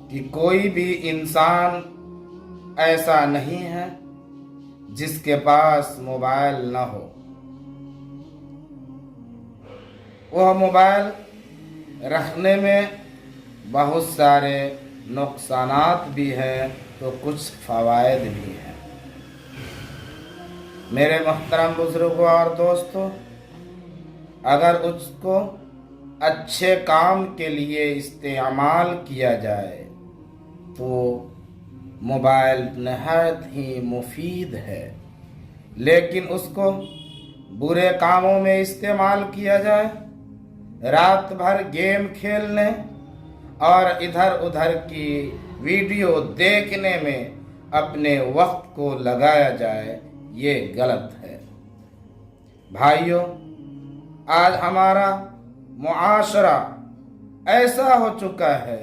کہ کوئی بھی انسان ایسا نہیں ہے جس کے پاس موبائل نہ ہو۔ وہ موبائل رکھنے میں بہت سارے نقصانات بھی ہیں تو کچھ فوائد بھی ہیں۔ میرے محترم بزرگوں اور دوستوں، اگر اس کو اچھے کام کے لیے استعمال کیا جائے تو موبائل نہایت ہی مفید ہے، لیکن اس کو برے کاموں میں استعمال کیا جائے، رات بھر گیم کھیلنے اور ادھر ادھر کی ویڈیو دیکھنے میں اپنے وقت کو لگایا جائے، یہ غلط ہے۔ بھائیوں، آج ہمارا معاشرہ ایسا ہو چکا ہے